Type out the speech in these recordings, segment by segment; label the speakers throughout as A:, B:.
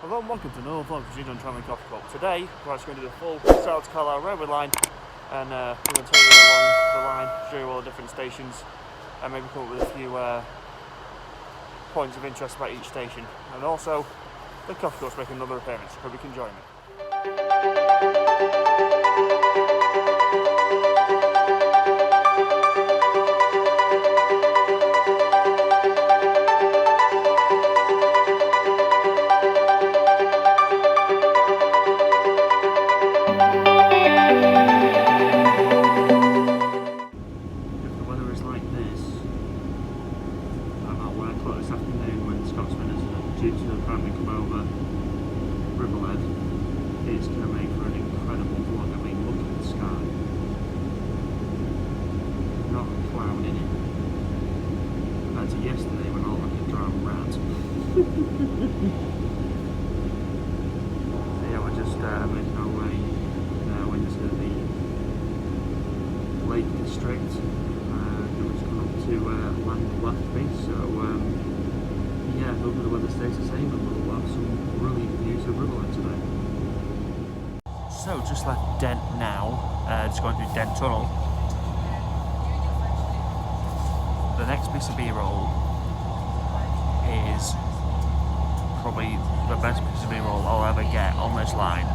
A: Hello and welcome to another vlog from Untitled Chapter. Today we're actually going to do the full South Carlisle Railway line, and we're going to take you along the line, show you all the different stations, and maybe come up with a few points of interest about each station. And also the coffee course making another appearance. Hope you can join me. Due to apparently come over Ribblehead, it's going to make for an incredible vlog. I mean, look at the sky. Not a cloud in it. Compared to yesterday when all like a drowned rat. So yeah, we're just making our way now into the Lake District. We're just going up to Land Lethby, so yeah, hopefully the weather stays the same and we'll have some brilliant views of Riversdale today. So, just left Dent now, just going through Dent Tunnel. The next piece of B-roll is probably the best piece of B-roll I'll ever get on this line.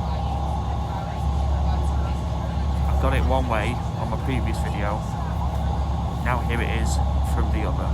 A: I've got it one way on my previous video, now here it is from the other.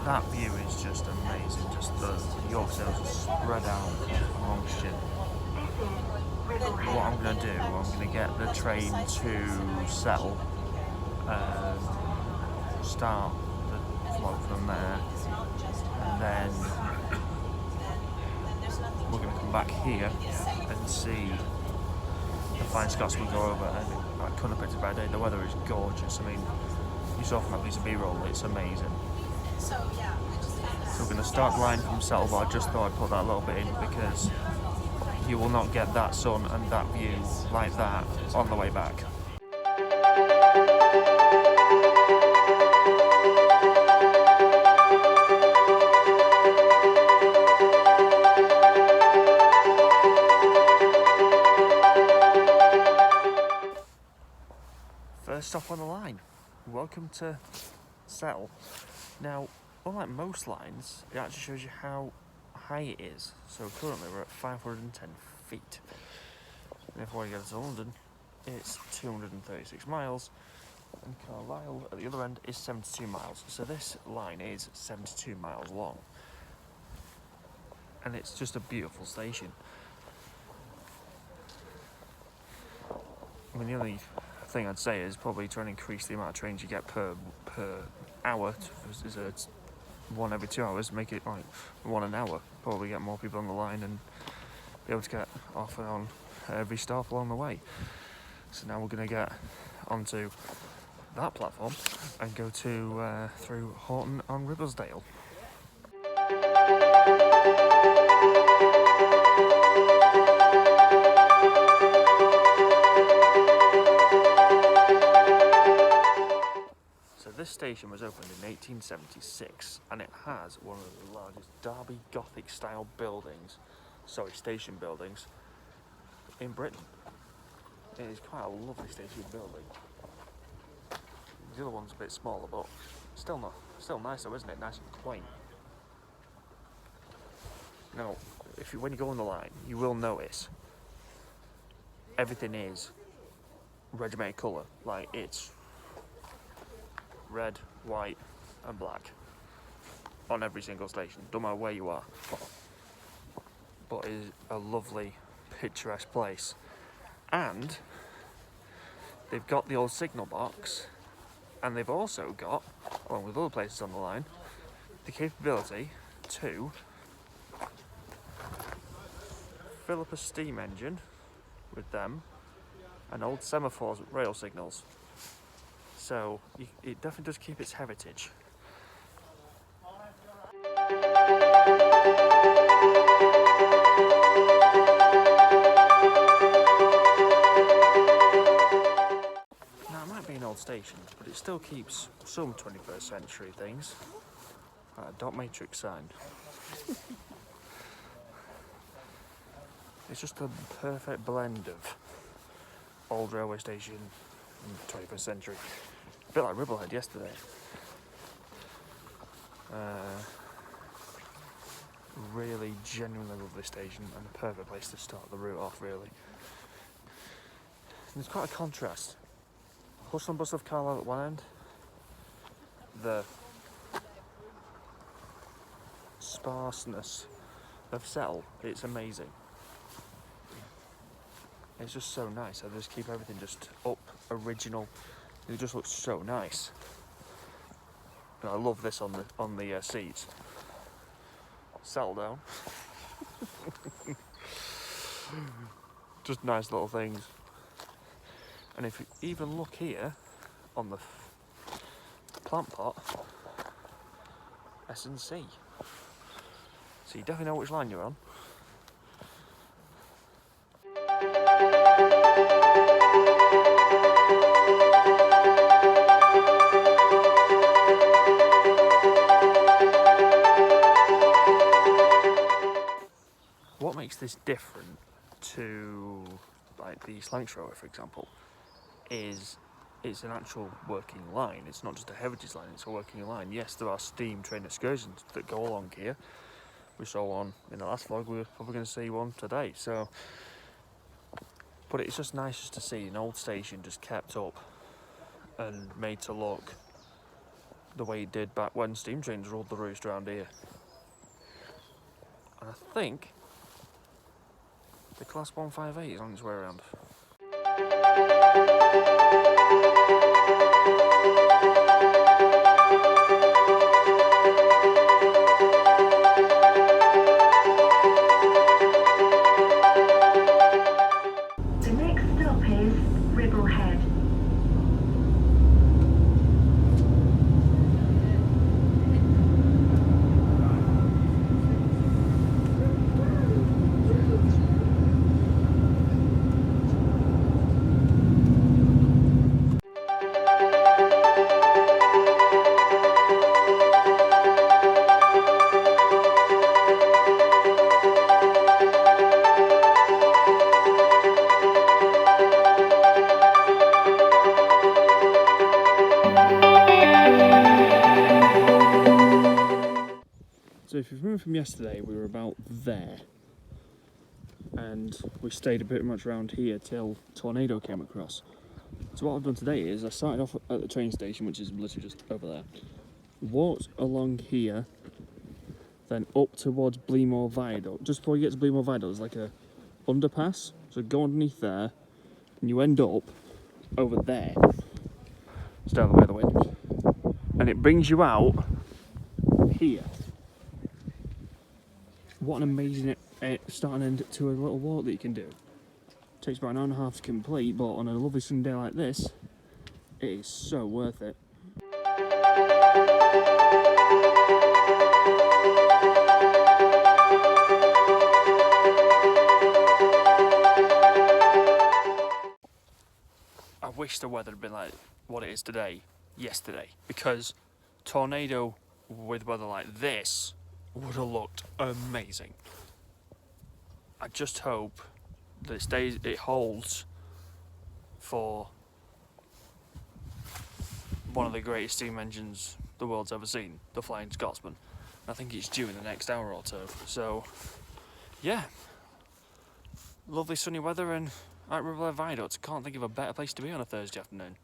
A: That view is just amazing, just the York sails are spread out amongst you. What I'm going to do, I'm going to get the train to Settle, start the vlog from there, and then we're going to come back here and see the Flying Scotsman go over. And I couldn't have picked a better day, the weather is gorgeous. I mean, you saw from that piece of B-roll, it's amazing. So we're going to start the line from Settle, but I just thought I'd put that a little bit in because you will not get that sun and that view like that on the way back. First stop on the line. Welcome to Settle. Now, unlike most lines, it actually shows you how high it is. So currently we're at 510 feet. And if we get to London, it's 236 miles. And Carlisle at the other end is 72 miles. So this line is 72 miles long. And it's just a beautiful station. I mean, the only thing I'd say is probably try and increase the amount of trains you get per hour. Is a 1 every 2 hours, make it like 1 an hour. Probably get more people on the line and be able to get off and on every stop along the way. So now we're going to get onto that platform and go to through Horton on Riversdale. station was opened in 1876 and it has one of the largest Derby Gothic style station buildings in Britain. It is quite a lovely station building. The other one's a bit smaller, but still nice though, isn't it? Nice and quaint. Now, when you go on the line, you will notice everything is regimented colour. Like, it's red, white and black on every single station, don't matter where you are. But it is a lovely, picturesque place. And they've got the old signal box, and they've also got, along with other places on the line, the capability to fill up a steam engine with them and old semaphores with rail signals. So it definitely does keep its heritage. Now, it might be an old station, but it still keeps some 21st century things, like a dot matrix sign. It's just a perfect blend of old railway station and 21st century. A bit like Ribblehead yesterday. Really genuinely lovely station and a perfect place to start the route off, really. And there's quite a contrast. Hustle and bustle of Carlisle at one end, the sparseness of Settle, it's amazing. It's just so nice. I just keep everything just up, original. It just looks so nice. And I love this on the seats. Settle down. Just nice little things. And if you even look here on the plant pot, S&C. So you definitely know which line you're on. What makes this different to like the Slanks Rower, for example, is it's an actual working line. It's not just a heritage line, it's a working line. Yes, there are steam train excursions that go along here. We saw one in the last vlog, we're probably going to see one today. So, but it's just nice just to see an old station just kept up and made to look the way it did back when steam trains ruled the roost around here. And I think the Class 158 is on its way around.
B: The next stop is Ribblehead.
A: So if you remember from yesterday, we were about there, and we stayed a bit much around here till Tornado came across. So what I've done today is I started off at the train station, which is literally just over there, walked along here, then up towards Bleemore Viaduct. Just before you get to Bleemore Viaduct, there's like a underpass, so go underneath there, and you end up over there. Stay out of the way of the wind. And it brings you out here. What an amazing start and end to a little walk that you can do. Takes about an hour and a half to complete, but on a lovely sunny day like this, it is so worth it. I wish the weather had been like what it is today. yesterday, because tornado with weather like this would have looked amazing. I just hope that it holds for one of the greatest steam engines the world's ever seen, the Flying Scotsman. I think it's due in the next hour or two. So, yeah, lovely sunny weather and at Riversdale Viaduct. Can't think of a better place to be on a Thursday afternoon.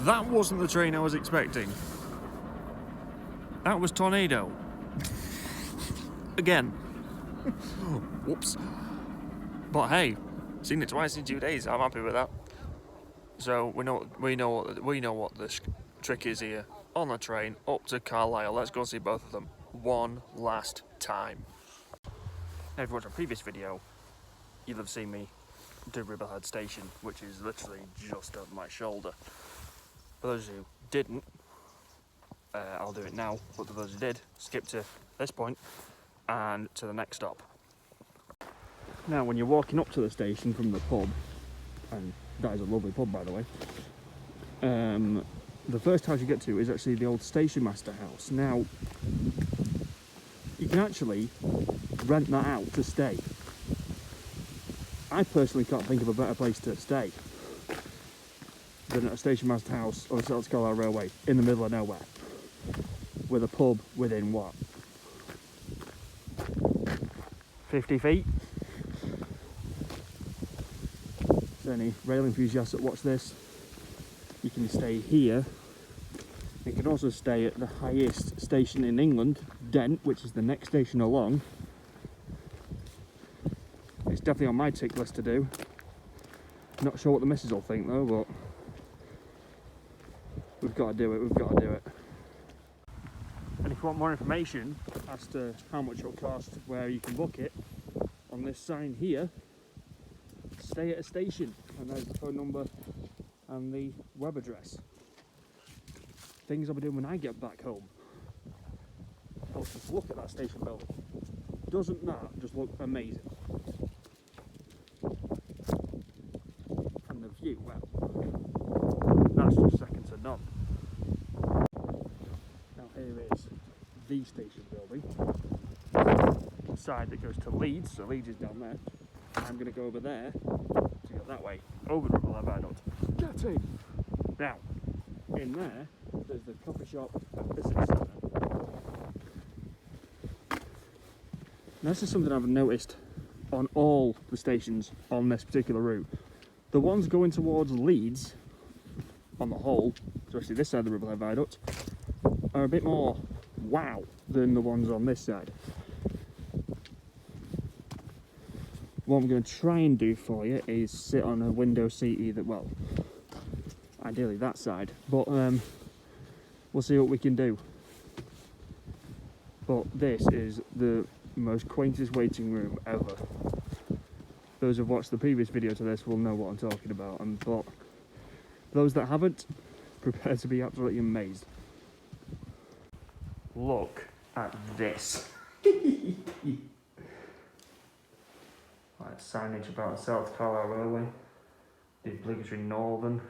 A: That wasn't the train I was expecting. That was tornado. Again. Whoops. But hey, seen it twice in 2 days. I'm happy with that. So we know what the trick is here. On the train up to Carlisle. Let's go see both of them one last time. Now, if you watched a previous video, you'll have seen me do Ribblehead Station, which is literally just over my shoulder. For those who didn't, I'll do it now, but for those who did, skip to this point and to the next stop. Now, when you're walking up to the station from the pub, and that is a lovely pub by the way, the first house you get to is actually the old station master house. Now, you can actually rent that out to stay. I personally can't think of a better place to stay than at a station master house on the South Carlisle Railway in the middle of nowhere, with a pub within what, 50 feet? So any rail enthusiasts that watch this, you can stay here. You can also stay at the highest station in England, Dent, which is the next station along. It's definitely on my tick list to do. Not sure what the missus will think though, but we've got to do it. And if you want more information as to how much it'll cost, where you can book it, on this sign here, stay at a station, and there's the phone number and the web address. Things I'll be doing when I get back home. Oh, just look at that station building. Doesn't that just look amazing? And the view, well, that's just second to none. Now here is the station building. The side that goes to Leeds, so Leeds is down there. I'm going to go over there to go that way, over the Ribblehead Viaduct. Get in! Now, in there, there's the coffee shop and visitor centre. Now, this is something I've noticed on all the stations on this particular route. The ones going towards Leeds, on the whole, especially this side of the Ribblehead Viaduct, are a bit more wow than the ones on this side. What I'm going to try and do for you is sit on a window seat either, well, ideally that side, but we'll see what we can do. But this is the most quaintest waiting room ever. Those who've watched the previous video to this will know what I'm talking about, but those that haven't, prepare to be absolutely amazed. Look at this. Like signage about the South Carlisle Railway, the obligatory Northern,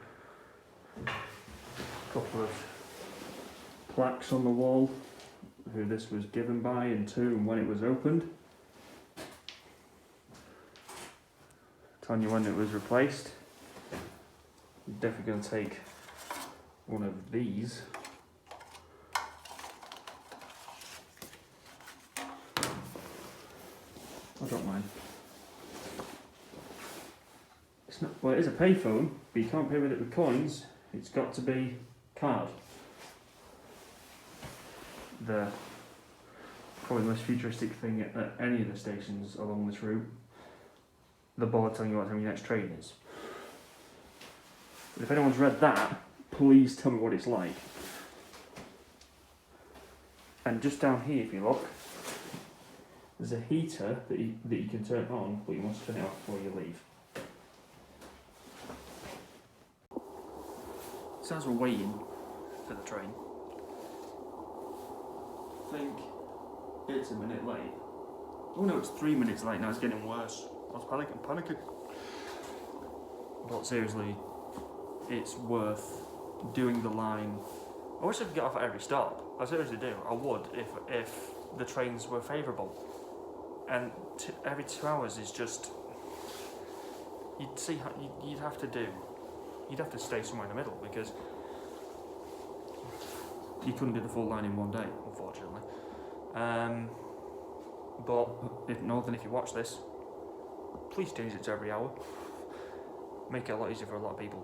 A: couple of plaques on the wall, who this was given by and to and when it was opened. Telling you when it was replaced. I'm definitely going to take one of these. I don't mind. It's not, well, it is a payphone, but you can't pay with it with coins. It's got to be card. The probably the most futuristic thing at any of the stations along this route. The board telling you what time your next train is. But if anyone's read that, please tell me what it's like. And just down here, if you look, there's a heater that you can turn on, but you must turn it off before you leave. So as we're waiting for the train, I think it's a minute late. Oh no, it's 3 minutes late now, it's getting worse. I was panicking. But seriously, it's worth doing the line. I wish I could get off at every stop. I seriously do. I would if the trains were favourable. And every 2 hours is just. You'd see how you'd have to stay somewhere in the middle because you couldn't do the full line in one day, unfortunately. But if Northern, if you watch this, please change it to every hour. Make it a lot easier for a lot of people.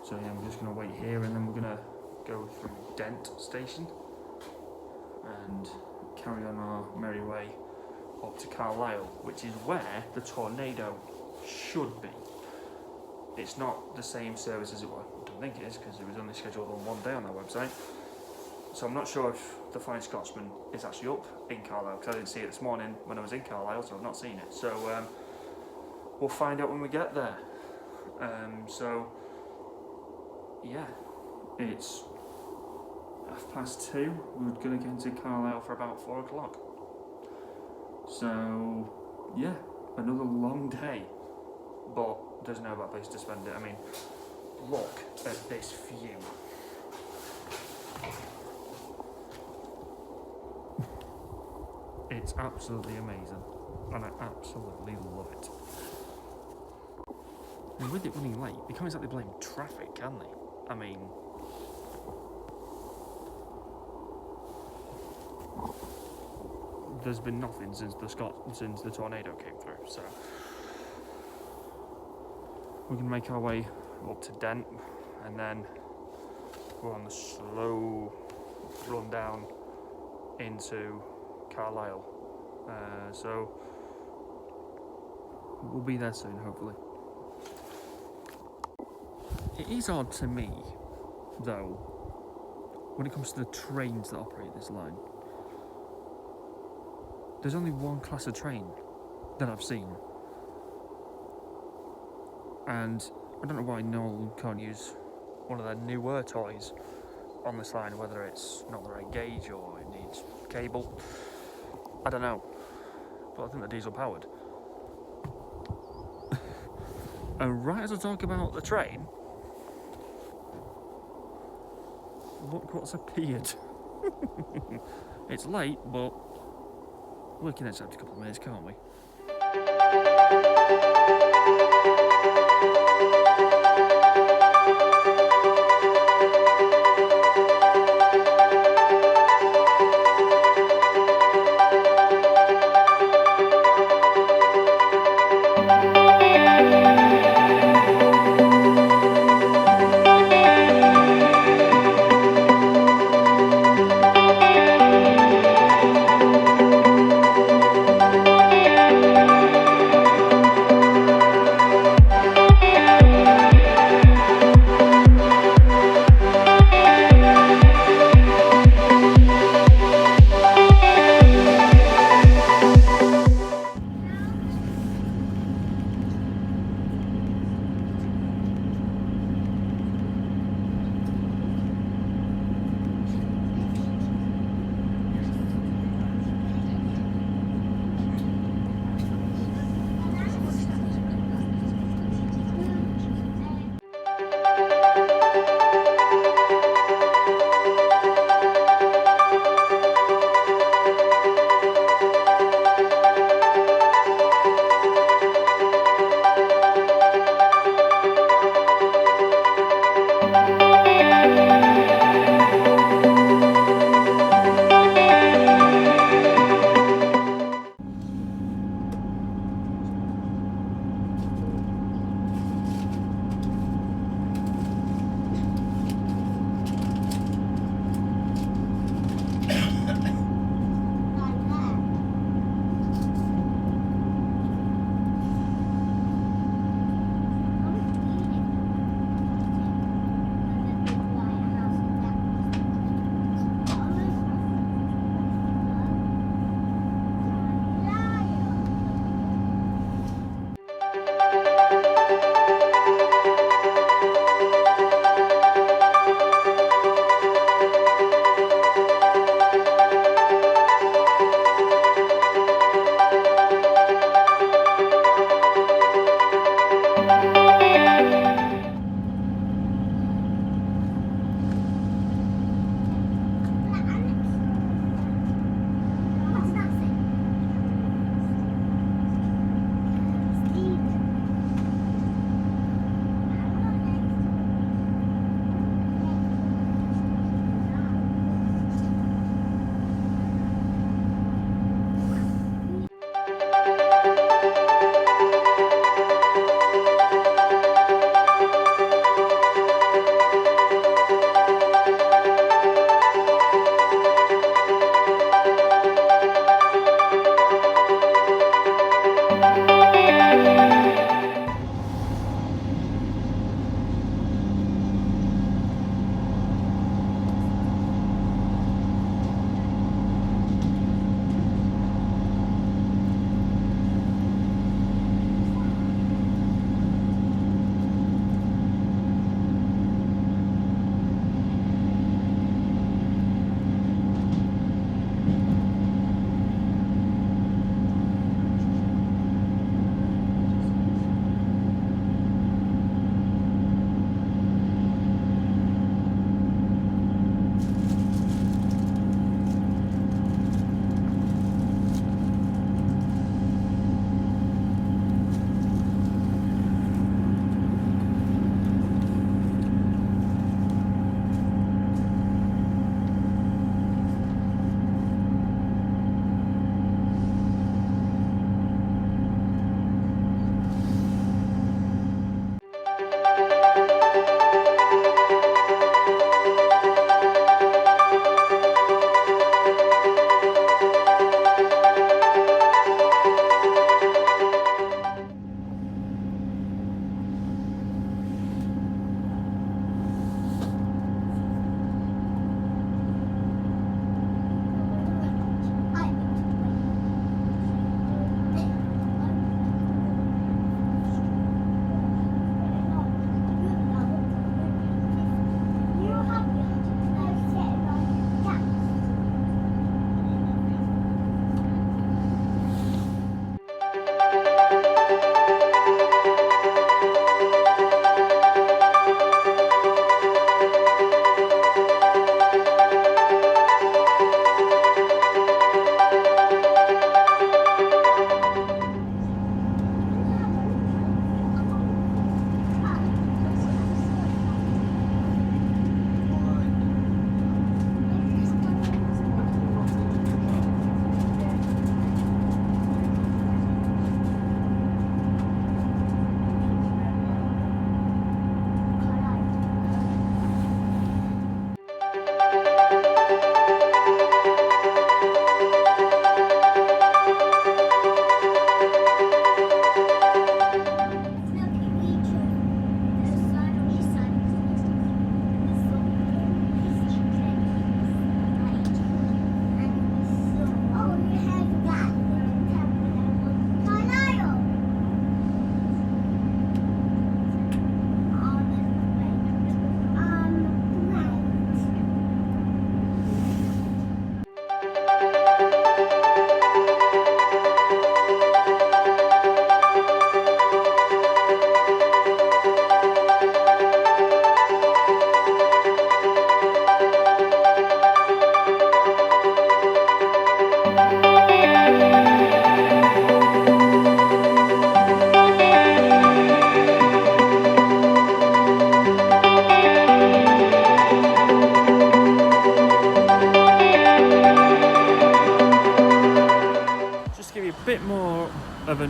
A: So yeah, I'm just going to wait here and then we're going to go through Dent Station and carry on our merry way up to Carlisle, which is where the tornado should be. It's not the same service as it was. I don't think it is because it was only scheduled on one day on their website. So I'm not sure if the Flying Scotsman is actually up in Carlisle because I didn't see it this morning when I was in Carlisle, so I've not seen it. So we'll find out when we get there. So yeah, it's 2:30. We're going to get into Carlisle for about 4 o'clock. So yeah, another long day, but there's no better place to spend it. I mean, look at this view. It's absolutely amazing, and I absolutely love it. And with it running late, they can't exactly blame traffic, can they? I mean, there's been nothing since the tornado came through, so we're gonna make our way up to Dent, and then we're on the slow run down into Carlisle. So we'll be there soon, hopefully. It is odd to me, though, when it comes to the trains that operate this line. There's only one class of train that I've seen. And I don't know why Noel can't use one of their newer toys on this line, whether it's not the right gauge or it needs cable. I don't know. But I think they're diesel powered. And right as I talk about the train, look what's appeared. It's late, but we can accept a couple of minutes, can't we?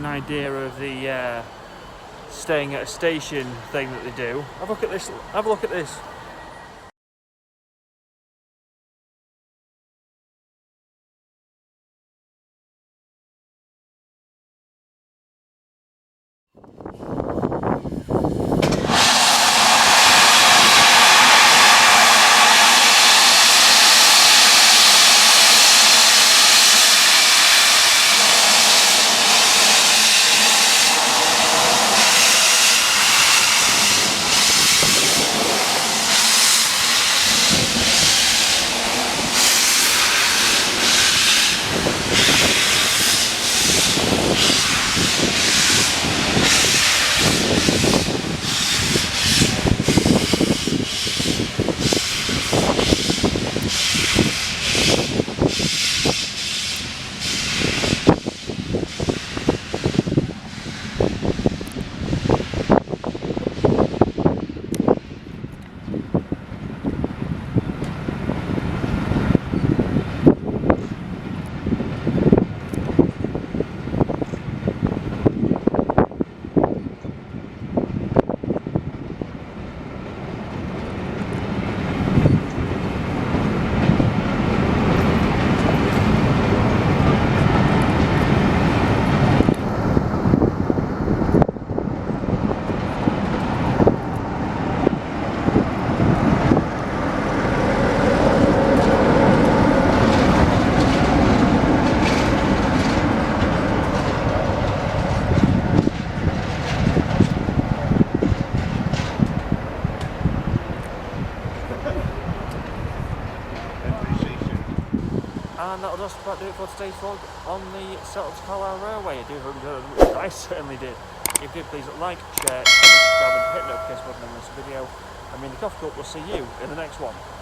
A: idea of the staying at a station thing that they do. Have a look at this. Have a look at this. And that will just about do it for today's vlog on the Settle to Carlisle Railway. I do hope you enjoyed it. I certainly did. If you did, please like, share, comment, subscribe and hit the notification button on this video. I mean, the coffee cup will see you in the next one.